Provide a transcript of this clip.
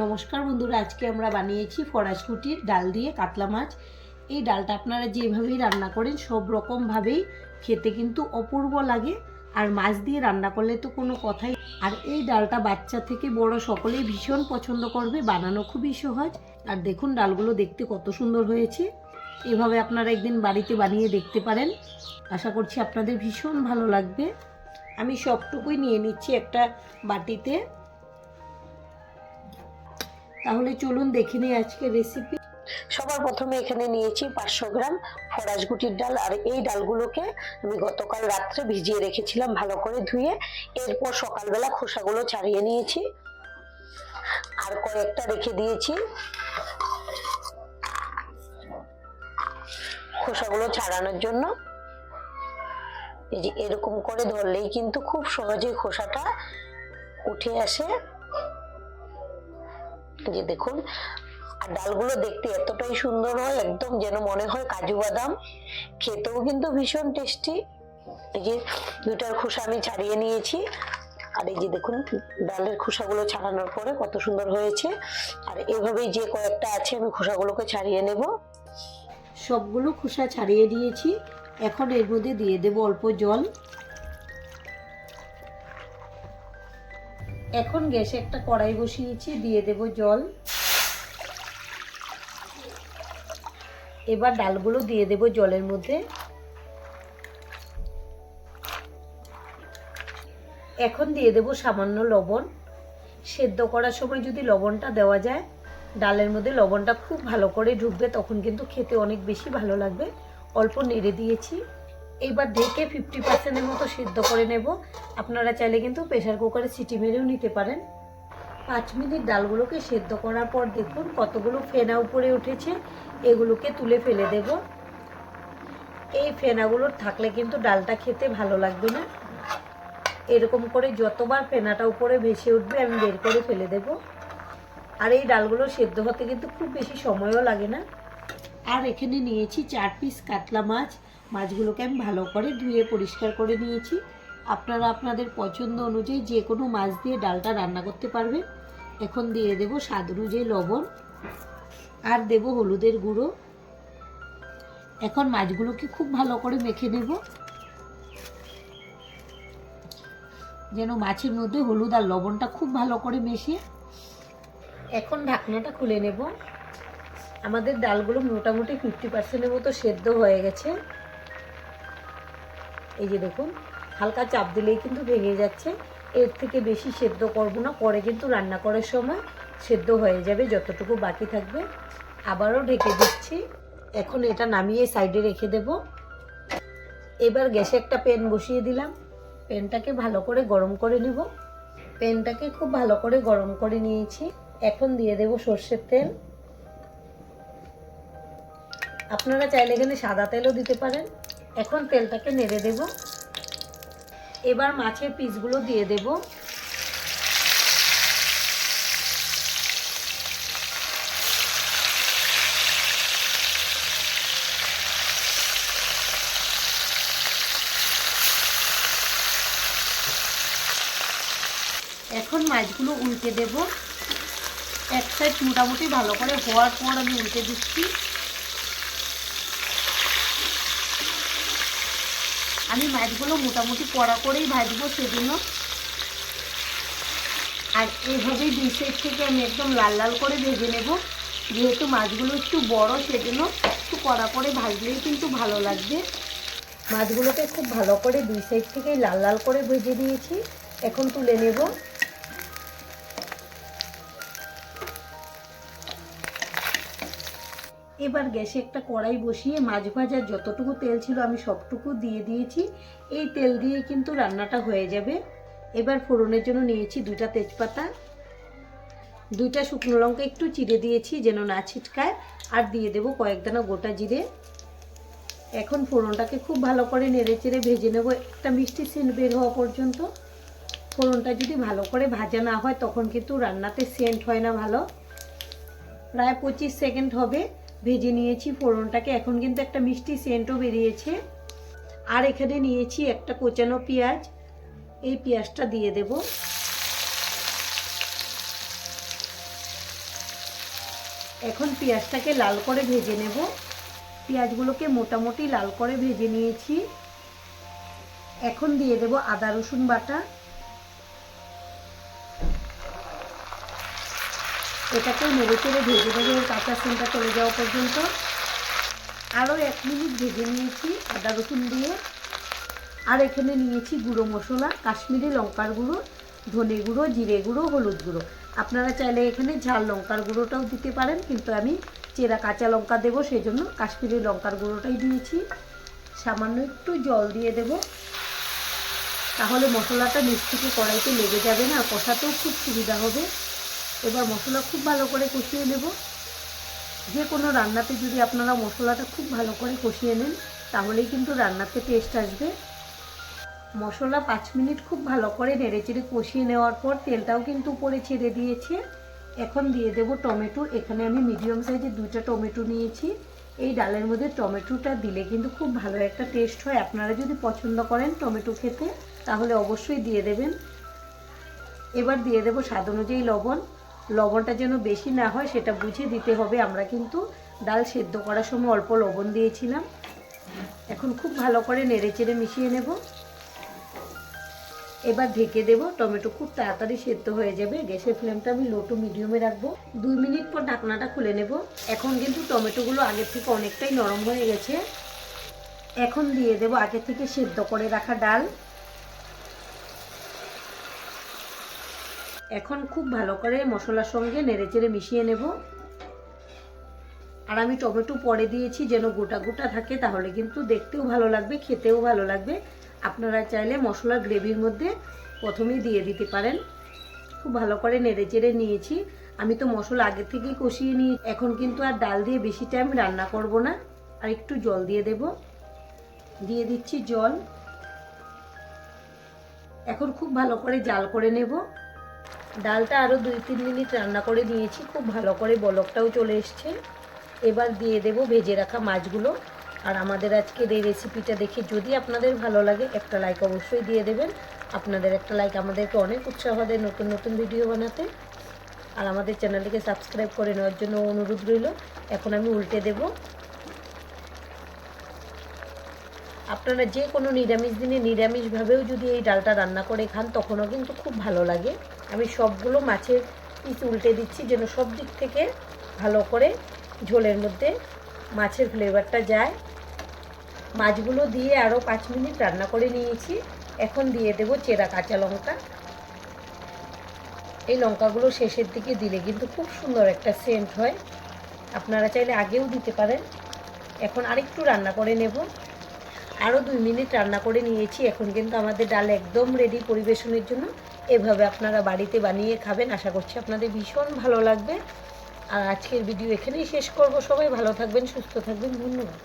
নমস্কার বন্ধুরা, আজকে আমরা বানিয়েছি ফরাসকুটির ডাল দিয়ে কাতলা মাছ। এই ডালটা আপনারা যেভাবেই রান্না করেন সব রকমভাবেই খেতে কিন্তু অপূর্ব লাগে। আর মাছ দিয়ে রান্না করলে তো কোনো কথাই। আর এই ডালটা বাচ্চা থেকে বড় সকলেই ভীষণ পছন্দ করবে, বানানো খুবই সহজ। আর দেখুন ডালগুলো দেখতে কত সুন্দর হয়েছে। এভাবে আপনারা একদিন বাড়িতে বানিয়ে দেখতে পারেন, আশা করছি আপনাদের ভীষণ ভালো লাগবে। আমি সবটুকুই নিয়ে নিচ্ছি একটা বাটিতে। তাহলে চলুন দেখে নিই আজকের রেসিপি। সবার প্রথমে এখানে নিয়েছি 500 গ্রাম ফরাসকুটির ডাল। আর এই ডালগুলোকে আমি গতকাল রাত্রে ভিজিয়ে রেখেছিলাম ভালো করে ধুয়ে। এরপর সকালবেলা খোসাগুলো ছাড়িয়ে নিয়েছি আর কয়েকটা রেখে দিয়েছি। খোসাগুলো ছাড়ানোর জন্য এই যে এরকম করে ধরলেই কিন্তু খুব সহজেই খোসাটা উঠে আসে। যে দেখুন, আর ডালগুলো দেখতে এতটাই সুন্দর হয়, একদম যেন মনে হয় কাজু বাদাম। খেতেও কিন্তু ভীষণ টেস্টি। এই যে দুটার খোসা আমি ছাড়িয়ে নিয়েছি। আর এই যে দেখুন ডালের খোসাগুলো ছাড়ানোর পরে কত সুন্দর হয়েছে। আর এভাবেই যে কয়েকটা আছে আমি খোসাগুলোকে ছাড়িয়ে নেব। সবগুলো খোসা ছাড়িয়ে দিয়েছি। এখন এর মধ্যে দিয়ে দেব অল্প জল। এখন গ্যাসে একটা কড়াই বসিয়েছি, দিয়ে দেব জল। এবার ডালগুলো দিয়ে দেব জলের মধ্যে। এখন দিয়ে দেব সামান্য লবণ। সেদ্ধ করার সময় যদি লবণটা দেওয়া যায়, ডালের মধ্যে লবণটা খুব ভালো করে ঢুকবে, তখন কিন্তু খেতে অনেক বেশি ভালো লাগবে। অল্প নেড়ে দিয়েছি। এইবার ঢেকে 50% মতো সেদ্ধ করে নেব। আপনারা চাইলে কিন্তু প্রেসার কুকারে সিটি মেরেও নিতে পারেন। 5 মিনিট ডালগুলোকে সেদ্ধ করার পর দেখুন কতগুলো ফেনা উপরে উঠেছে। এগুলোকে তুলে ফেলে দেব। এই ফেনাগুলো থাকলে কিন্তু ডালটা খেতে ভালো লাগবে না। এরকম করে যতবার ফেনাটা উপরে ভেসে উঠবে আমি বের করে ফেলে দেব। আর এই ডালগুলো সেদ্ধ হতে কিন্তু খুব বেশি সময়ও লাগে না। আর এখানে নিয়েছি 4 পিস কাতলা মাছ। মাছগুলোকে আমি ভালো করে ধুয়ে পরিষ্কার করে নিয়েছি। আপনারা আপনাদের পছন্দ অনুযায়ী যে কোনো মাছ দিয়ে ডালটা রান্না করতে পারবেন। এখন দিয়ে দেব স্বাদ অনুযায়ী লবণ আর দেব হলুদের গুঁড়ো। এখন মাছগুলোকে খুব ভালো করে মেখে নেব, যেন মাছের মধ্যে হলুদ আর লবণটা খুব ভালো করে মেশে। এখন ঢাকনাটা খুলে নেব। আমাদের ডালগুলো মোটামুটি 50% মতো সেদ্ধ হয়ে গেছে। এই যে দেখুন, হালকা চাপ দিলেই কিন্তু ভেঙে যাচ্ছে। এর থেকে বেশি সেদ্ধ করব না, পরে কিন্তু রান্না করার সময় সেদ্ধ হয়ে যাবে যতটুকু বাকি থাকবে। আবারও ঢেকে দিচ্ছি। এখন এটা নামিয়ে সাইডে রেখে দেব। এবার গ্যাসে একটা প্যান বসিয়ে দিলাম। প্যানটাকে ভালো করে গরম করে নেব। প্যানটাকে খুব ভালো করে গরম করে নিয়েছি। এখন দিয়ে দেব সর্ষের তেল। আপনারা চাইলে এখানে সাদা তেলও দিতে পারেন। এখন তেলটাকে নেড়ে দেব। এবার মাছের পিসগুলো দিয়ে দেব। এখন মাছগুলো উল্টে দেব। এক সাইড মোটামুটি ভালো করে হওয়ার পর আমি উল্টে দিচ্ছি। আমি মাছগুলো মোটামুটি কড়া করেই ভাজবো সেজন্য। আর এইভাবেই দুই সাইড থেকে আমি একদম লাল লাল করে ভেজে নেব। যেহেতু মাছগুলো একটু বড়, সেজন্য একটু কড়া করে ভাজলেই কিন্তু ভালো লাগবে। মাছগুলোকে খুব ভালো করে দুই সাইড থেকেই লাল লাল করে ভেজে নিয়েছি। এখন তুলে নেব। এবার গ্যাসে একটা কড়াই বসিয়ে মাছ ভাজার যতটুকু তেল ছিল আমি সবটুকু দিয়ে দিয়েছি। এই তেল দিয়ে কিন্তু রান্নাটা হয়ে যাবে। এবার ফোড়নের জন্য নিয়েছি 2টা তেজপাতা, 2টা শুকনো লঙ্কা একটু চিড়ে দিয়েছি যেন না ছিটকায়, আর দিয়ে দেব কয়েকদানা গোটা জিরে। এখন ফোড়নটাকে খুব ভালো করে নেড়ে চেড়ে ভেজে নেব একটা মিষ্টি সেন্ট বের হওয়া পর্যন্ত। ফোড়নটা যদি ভালো করে ভাজা না হয় তখন কিন্তু রান্নাতে সেন্ট হয় না ভালো। প্রায় 25 সেকেন্ড হবে ভেজে নিয়েছি ফোড়নটাকে। এখন কিন্তু একটা মিষ্টি সেন্টও বেরিয়েছে। আর এখানে নিয়েছি একটা কোচানো পেঁয়াজ। এই পেঁয়াজটা দিয়ে দেব। এখন পেঁয়াজটাকে লাল করে ভেজে নেব। পেঁয়াজগুলোকে মোটামুটি লাল করে ভেজে নিয়েছি। এখন দিয়ে দেব আদা রসুন বাটা। এটাকেও নেড়ে চেড়ে ভেজে নেবে এর কাঁচা সেন্টটা চলে যাওয়া পর্যন্ত। আরও 1 মিনিট ভেজে নিয়েছি আদা রসুন দিয়ে। আর এখানে নিয়েছি গুঁড়ো মশলা, কাশ্মীরি লঙ্কার গুঁড়ো, ধনে গুঁড়ো, জিরে গুঁড়ো, হলুদ গুঁড়ো। আপনারা চাইলে এখানে ঝাল লঙ্কার গুঁড়োটাও দিতে পারেন, কিন্তু আমি চেরা কাঁচা লঙ্কা দেবো সেই জন্য কাশ্মীরি লঙ্কার গুঁড়োটাই দিয়েছি। সামান্য একটু জল দিয়ে দেব, তাহলে মশলাটা নিচ থেকে কড়াইতে লেগে যাবে না, কষাতেও খুব সুবিধা হবে। এবার মশলা খুব ভালো করে কষিয়ে নেব। যে কোনো রান্নাতে যদি আপনারা মশলাটা খুব ভালো করে কষিয়ে নেন তাহলেই কিন্তু রান্নাতে টেস্ট আসবে। মশলা 5 মিনিট খুব ভালো করে নেড়েচেড়ে কষিয়ে নেওয়ার পর তেলটাও কিন্তু উপরে ছেড়ে দিয়েছে। এখন দিয়ে দেব টমেটো। এখানে আমি মিডিয়াম সাইজের 2টা টমেটো নিয়েছি। এই ডালের মধ্যে টমেটোটা দিলে কিন্তু খুব ভালো একটা টেস্ট হয়। আপনারা যদি পছন্দ করেন টমেটো খেতে তাহলে অবশ্যই দিয়ে দেবেন। এবার দিয়ে দেব স্বাদ অনুযায়ী লবণ। লবণটা যেন বেশি না হয় সেটা বুঝে দিতে হবে। আমরা কিন্তু ডাল সেদ্ধ করার সময় অল্প লবণ দিয়েছিলাম। এখন খুব ভালো করে নেড়েচেড়ে মিশিয়ে নেব। এবার ঢেকে দেব। টমেটো খুব তাড়াতাড়ি সেদ্ধ হয়ে যাবে। গ্যাসের ফ্লেমটা আমি লো টু মিডিয়ামে রাখবো। 2 মিনিট পর ঢাকনাটা খুলে নেব। এখন কিন্তু টমেটোগুলো আগের থেকে অনেকটাই নরম হয়ে গেছে। এখন দিয়ে দেব আগে থেকে সেদ্ধ করে রাখা ডাল। এখন খুব ভালো করে মশলার সঙ্গে নেড়েচেড়ে মিশিয়ে নেব। আর আমি টমেটো পরে দিয়েছি যেন গোটা গোটা থাকে, তাহলে কিন্তু দেখতেও ভালো লাগবে, খেতেও ভালো লাগবে। আপনারা চাইলে মশলার গ্রেভির মধ্যে প্রথমেই দিয়ে দিতে পারেন। খুব ভালো করে নেড়েচেড়ে নিয়েছি। আমি তো মশলা আগে থেকেই কষিয়ে নিই। এখন কিন্তু আর ডাল দিয়ে বেশি টাইম রান্না করব না। আর একটু জল দিয়ে দেব। দিয়ে দিচ্ছি জল। এখন খুব ভালো করে জাল করে নেব। ডালটা আরও 2-3 মিনিট রান্না করে নিয়েছি। খুব ভালো করে বলকটাও চলে এসছে। এবার দিয়ে দেব ভেজে রাখা মাছগুলো। আর আমাদের আজকের এই রেসিপিটা দেখে যদি আপনাদের ভালো লাগে একটা লাইক অবশ্যই দিয়ে দেবেন। আপনাদের একটা লাইক আমাদেরকে অনেক উৎসাহ দেয় নতুন নতুন ভিডিও বানাতে। আর আমাদের চ্যানেলটিকে সাবস্ক্রাইব করে নেওয়ার জন্য অনুরোধ রইল। এখন আমি উল্টে দেব। আপনারা যে কোনো নিরামিষ দিনে নিরামিষভাবেও যদি এই ডালটা রান্না করে খান তখনও কিন্তু খুব ভালো লাগে। আমি সবগুলো মাছের পিস উল্টে দিচ্ছি যেন সব দিক থেকে ভালো করে ঝোলের মধ্যে মাছের ফ্লেভারটা যায়। মাছগুলো দিয়ে আরও 5 মিনিট রান্না করে নিয়েছি। এখন দিয়ে দেব চেরা কাঁচা লঙ্কা। এই লঙ্কাগুলো শেষের দিকে দিলে কিন্তু খুব সুন্দর একটা সেন্ট হয়। আপনারা চাইলে আগেও দিতে পারেন। এখন আরেকটু রান্না করে নেব। আরও 2 মিনিট রান্না করে নিয়েছি। এখন কিন্তু আমাদের ডাল একদম রেডি পরিবেশনের জন্য। এভাবে আপনারা বাড়িতে বানিয়ে খাবেন। আশা করছি আপনাদের ভীষণ ভালো লাগবে। আর আজকের ভিডিও এখানেই শেষ করব। সবাই ভালো থাকবেন, সুস্থ থাকবেন। ধন্যবাদ।